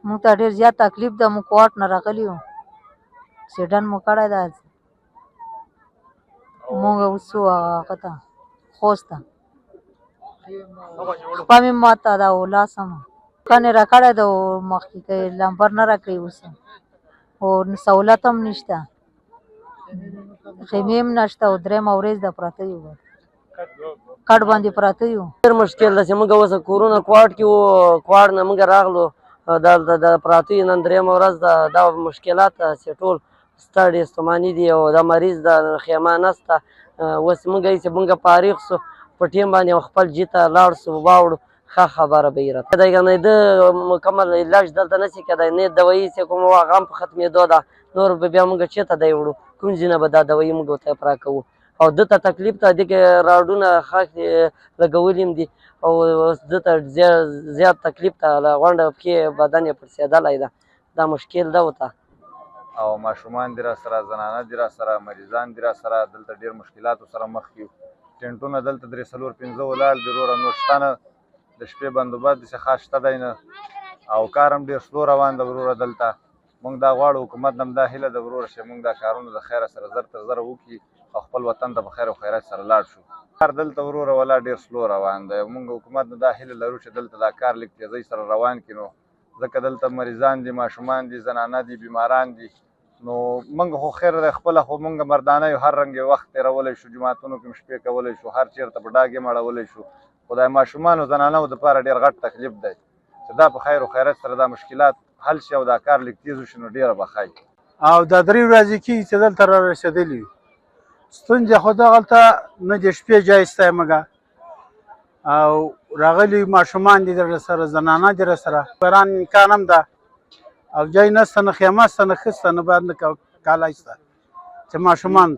موږ ته ډېر زیات تکلیف ده. موږ کوټ نه راغلي یو، اکسیډنټ مو کړی ده. موږ اوس ځو هغه ته خوست ته. خپه مې ماته ده او لاس هم دکان یې راکړی ده او مخکې که یې لمبر نه راکوي اوس او سهولت هم نشته، خیمې هم نشته او درېیمه ورځ ده پراته یو، کټ باندې پراته یو. ډېر مشکل ده چې موږ اوس کورونه کوټ کې وو، کوټ نه موږ راغلو دلته د پراته یو. نن درېیمه ورځ ده. دا مشکلات چې ټول ستړي ستوماني دي او دا مریض ده، خیمه نسته. اوس موږ هسې موږ فارغ سو په ټیم باندې خپل جي ته لاړ سو واوړو. ښه خبره به یې راته دی که نه ده مکمل علاج دلته نشي کېدی، نه دوایي چې کوم هغه هم په ختمېدو ده. نور به بیا موږ چېرته دی وړو، کوم ځای نه به دا دوایي موږ ورته پراکوو. او ده ته تکلیف ته دې کې راډونه خاص لګولي هم دي او ده ته زیات تکلیف ته غونډه پښې بدن یې پړسېدلی ده. دا مشکل ده ورته. او ماشومان دي را سره، زنانه دي را سره، مریضان دي را سره. دلته ډېر مشکلاتو سره مخ یو. ټینټونه دلته 3 4 5 ولاړ دي وروره، نور شته نه. د شپې بندوبست داسې خاص شته دی نه او کار هم ډېر سلو روان ده وروره دلته. موږ دا غواړو حکومت نه هم دا هیله ده وروره چې موږ دا کارونه د خیره سره زر تر زره وکړي او خپل وطن ته په خیر او خیرات سره لاړ شو. کار دلته وروره ولا ډېر سلو روان دی. موږ حکومت نه دا هیله لرو چې دلته دا کار لږ تیزۍ سره روان کړي، نو ځکه دلته مریضان دي، ماشومان دي، زنانه دي، بیماران دي. نو موږ خو خیر دی خپله خو موږ مردانه یو، هر رنګ وخت تېرولی شو، جوماتونو کې شپې کولی شو، هر چېرته په ډاګ یې مړولی شو. خو دا ماشومانو زنانو دپاره ډېر غټ تکلیف دی چې دا په خیر او خیرات سره دا مشکلات حل شي او دا کار لږ تېز وشي نو ډېره به ښه وي. او دا 3 ورځې کېږي چې دلته را رسېدلي یو. ستونزې خو دغلته نه د شپې ځای شته موږ او راغلي ماشومان دي در سره، زنانه دي را سره، باران امکان هم ده او ځای نشته، نه خیمه شته، نه ښه شته، نه باید نه کالی شته چې ماشومان